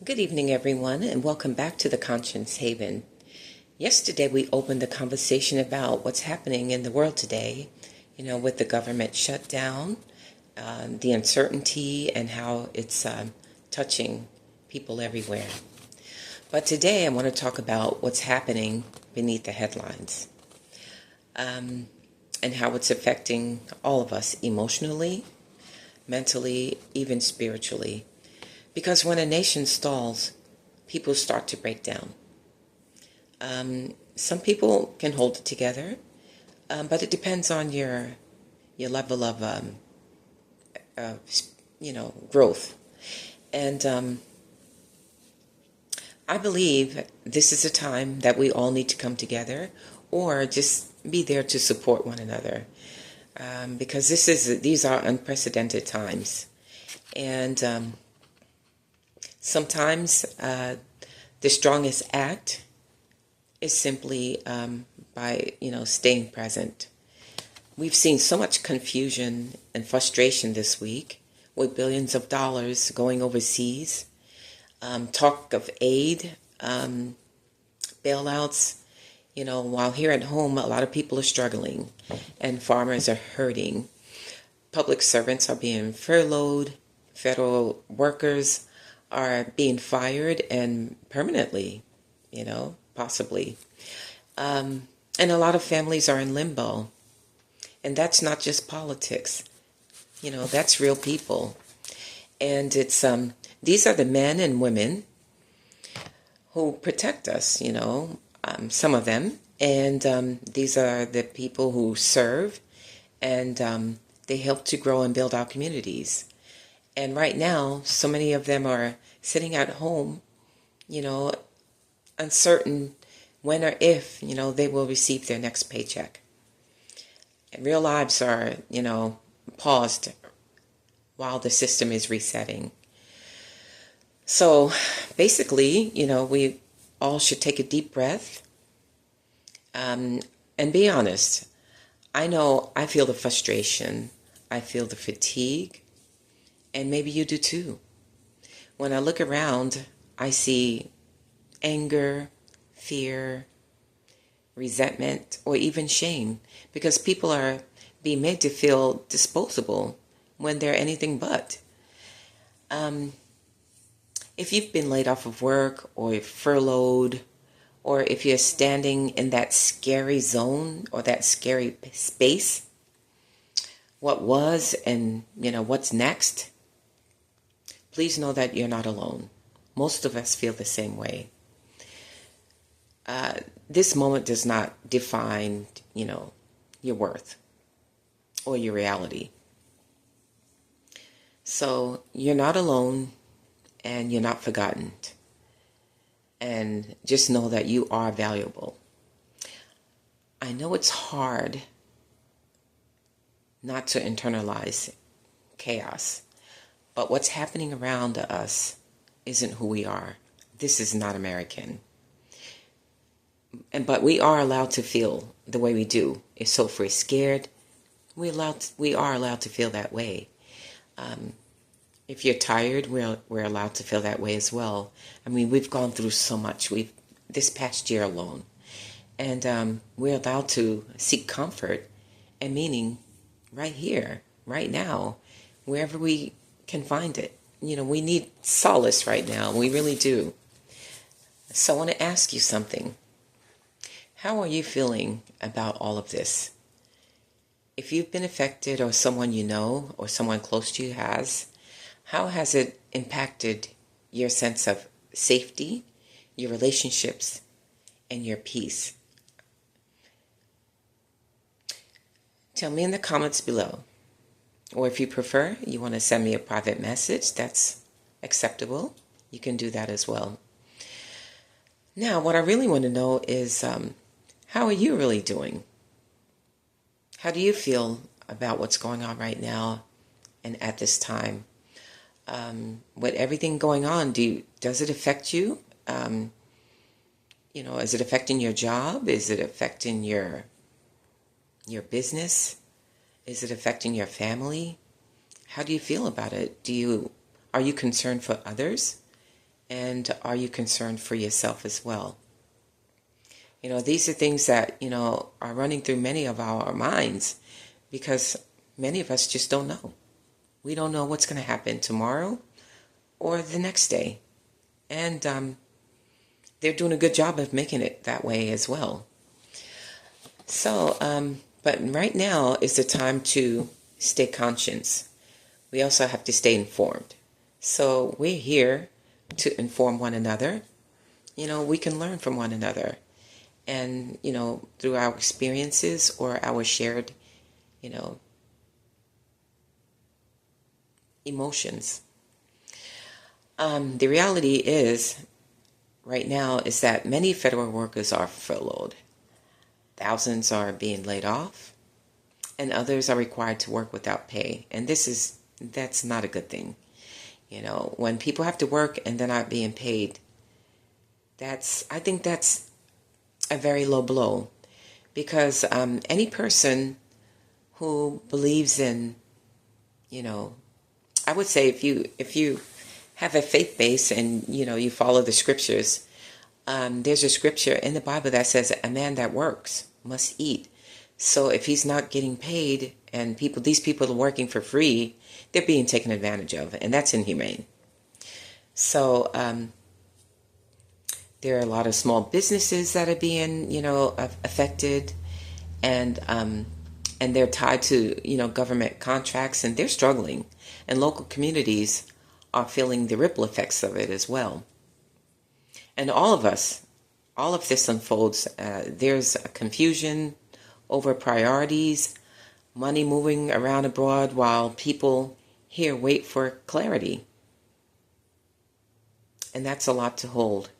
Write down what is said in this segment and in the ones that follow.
Good evening, everyone, and welcome back to the Conscience Haven. Yesterday, we opened the conversation about what's happening in the world today, with the government shutdown, the uncertainty, and how it's touching people everywhere. But today, I want to talk about what's happening beneath the headlines and how it's affecting all of us emotionally, mentally, even spiritually. Because when a nation stalls, people start to break down. Some people can hold it together, but it depends on your level of growth. And I believe this is a time that we all need to come together, or just be there to support one another, because these are unprecedented times, and sometimes the strongest act is simply by staying present. We've seen so much confusion and frustration this week with billions of dollars going overseas, talk of aid, bailouts. While here at home, a lot of people are struggling and farmers are hurting. Public servants are being furloughed. Federal workers are being fired and permanently, possibly. And a lot of families are in limbo. And that's not just politics. That's real people. And it's these are the men and women who protect us, some of them. And these are the people who serve, and they help to grow and build our communities. And right now, so many of them are sitting at home, uncertain when or if, they will receive their next paycheck. And real lives are, paused while the system is resetting. So basically, we all should take a deep breath and be honest. I know I feel the frustration. I feel the fatigue. And maybe you do too. When I look around, I see anger, fear, resentment, or even shame, because people are being made to feel disposable when they're anything but. If you've been laid off of work or furloughed, or if you're standing in that scary zone or that scary space, what was and what's next, please know that you're not alone. Most of us feel the same way. This moment does not define, your worth or your reality. So you're not alone and you're not forgotten. And just know that you are valuable. I know it's hard not to internalize chaos. But what's happening around us isn't who we are. This is not American. But we are allowed to feel the way we do. So if we're scared, we are allowed to feel that way. If you're tired, we're allowed to feel that way as well. I mean, we've gone through so much. This past year alone, and we're allowed to seek comfort and meaning right here, right now, wherever we can find it. We need solace right now. We really do. So I want to ask you something. How are you feeling about all of this? If you've been affected, or someone you know or someone close to you has, how has it impacted your sense of safety, your relationships, and your peace? Tell me in the comments below. Or if you prefer, you want to send me a private message, that's acceptable. You can do that as well. Now, what I really want to know is, how are you really doing? How do you feel about what's going on right now and at this time? With everything going on, does it affect you? Is it affecting your job? Is it affecting your business? Is it affecting your family? How do you feel about it? Are you concerned for others? And are you concerned for yourself as well? These are things that, are running through many of our minds because many of us just don't know. We don't know what's going to happen tomorrow or the next day. And they're doing a good job of making it that way as well. So, but right now is the time to stay conscious. We also have to stay informed. So we're here to inform one another. We can learn from one another. And, through our experiences or our shared, emotions. The reality is, right now, is that many federal workers are furloughed. Thousands are being laid off, and others are required to work without pay. And that's not a good thing. When people have to work and they're not being paid, I think that's a very low blow. Because any person who believes in, I would say if you have a faith base and, you follow the scriptures, there's a scripture in the Bible that says a man that works must eat. So if he's not getting paid and these people are working for free, they're being taken advantage of, and that's inhumane. So there are a lot of small businesses that are being, affected, and they're tied to, government contracts, and they're struggling, and local communities are feeling the ripple effects of it as well. And all of this unfolds. There's a confusion over priorities, money moving around abroad while people here wait for clarity. And that's a lot to hold.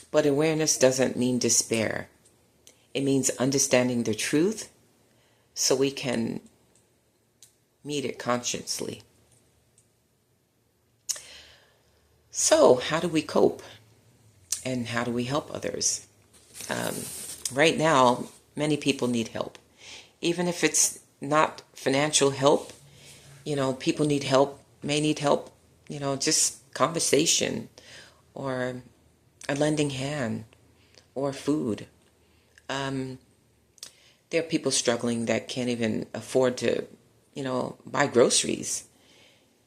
But awareness doesn't mean despair. It means understanding the truth so we can meet it consciously. So, how do we cope? And how do we help others? Right now, many people need help. Even if it's not financial help, people may need help, just conversation or a lending hand or food. There are people struggling that can't even afford to, buy groceries.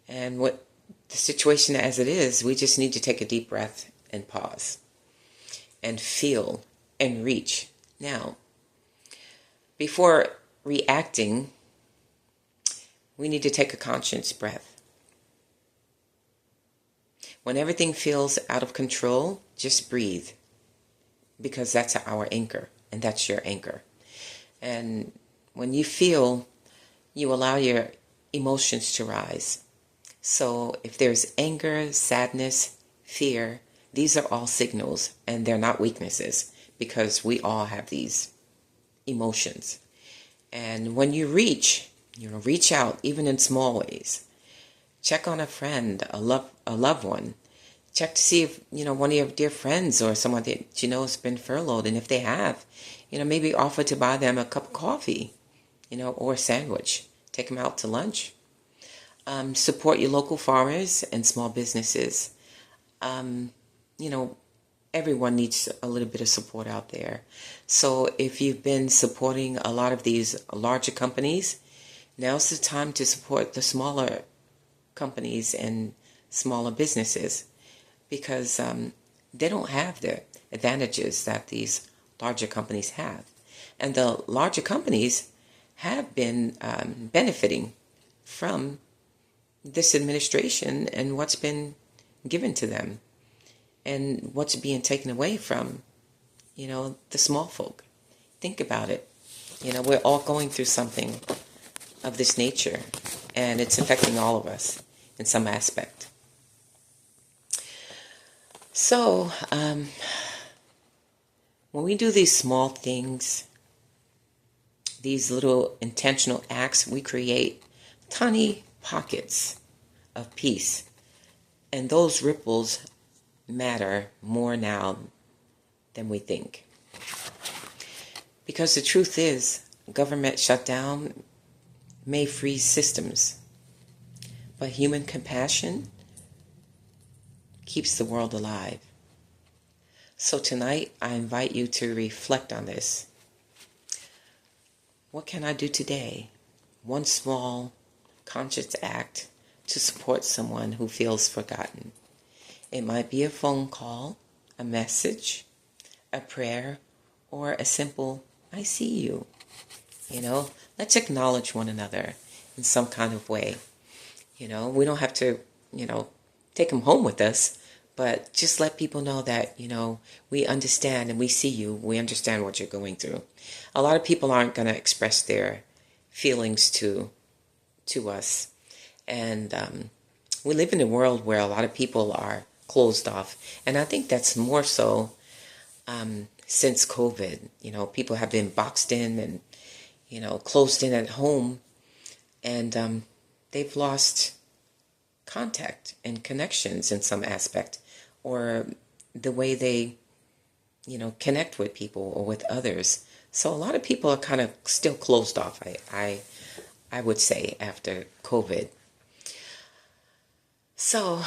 And what the situation as it is, we just need to take a deep breath and pause and feel and reach. Now, before reacting, we need to take a conscious breath. When everything feels out of control, just breathe, because that's our anchor, and that's your anchor. And when you feel, you allow your emotions to rise. So if there's anger, sadness, fear, these are all signals, and they're not weaknesses, because we all have these emotions. And when you reach out, even in small ways. Check on a friend, a loved one. Check to see if, one of your dear friends or someone that you know has been furloughed. And if they have, maybe offer to buy them a cup of coffee, or a sandwich. Take them out to lunch. Support your local farmers and small businesses. Everyone needs a little bit of support out there. So if you've been supporting a lot of these larger companies, now's the time to support the smaller companies and smaller businesses, because they don't have the advantages that these larger companies have. And the larger companies have been benefiting from this administration and what's been given to them and what's being taken away from, the small folk. Think about it. We're all going through something of this nature, and it's affecting all of us in some aspect. So, when we do these small things, these little intentional acts, we create tiny pockets of peace. And those ripples matter more now than we think. Because the truth is, government shutdown may freeze systems, but human compassion keeps the world alive. So tonight, I invite you to reflect on this. What can I do today? One small, conscious act to support someone who feels forgotten. It might be a phone call, a message, a prayer, or a simple, I see you. Let's acknowledge one another in some kind of way. We don't have to, take them home with us, but just let people know that, we understand and we see you. We understand what you're going through. A lot of people aren't going to express their feelings to us. And we live in a world where a lot of people are closed off. And I think that's more so since COVID. People have been boxed in and, closed in at home. And they've lost contact and connections in some aspect, or the way they, connect with people or with others. So a lot of people are kind of still closed off, I would say, after COVID. So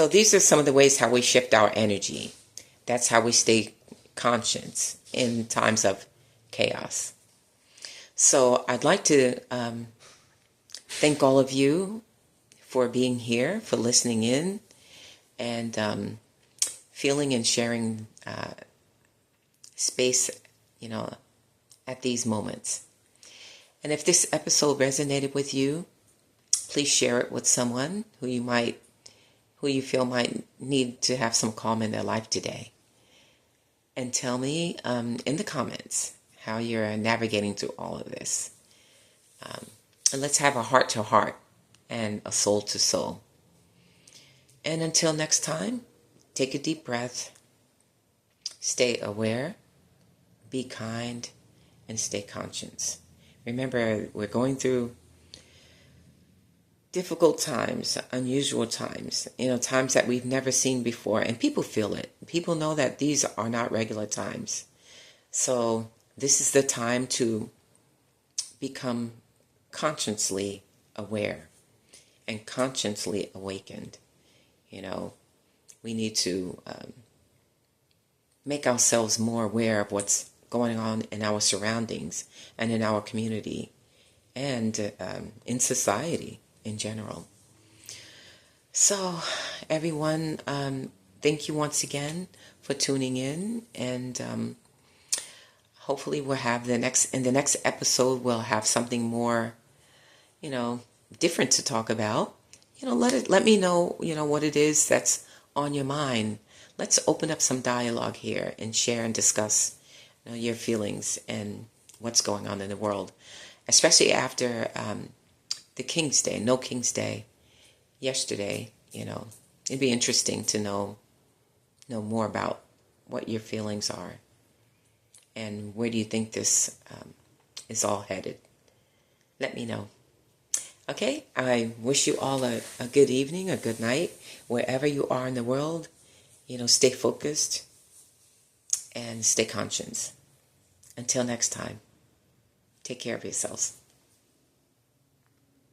these are some of the ways how we shift our energy. That's how we stay conscious in times of chaos. So I'd like to thank all of you for being here, for listening in, and feeling and sharing space, at these moments. And if this episode resonated with you, please share it with someone who you feel might need to have some calm in their life today. And tell me in the comments how you're navigating through all of this. And let's have a heart-to-heart and a soul-to-soul. And until next time, take a deep breath, stay aware, be kind, and stay conscious. Remember, we're going through difficult times, unusual times, times that we've never seen before, and people feel it. People know that these are not regular times. So this is the time to become consciously aware and consciously awakened. We need to make ourselves more aware of what's going on in our surroundings and in our community and in society in general. So everyone, thank you once again for tuning in, and hopefully we'll have in the next episode we'll have something more different to talk about. Let me know, what it is that's on your mind. Let's open up some dialogue here and share and discuss, your feelings and what's going on in the world, especially after the King's Day, no King's Day yesterday. It'd be interesting to know more about what your feelings are and where do you think this is all headed. Let me know. Okay, I wish you all a good evening, a good night, wherever you are in the world. Stay focused and stay conscious. Until next time, take care of yourselves.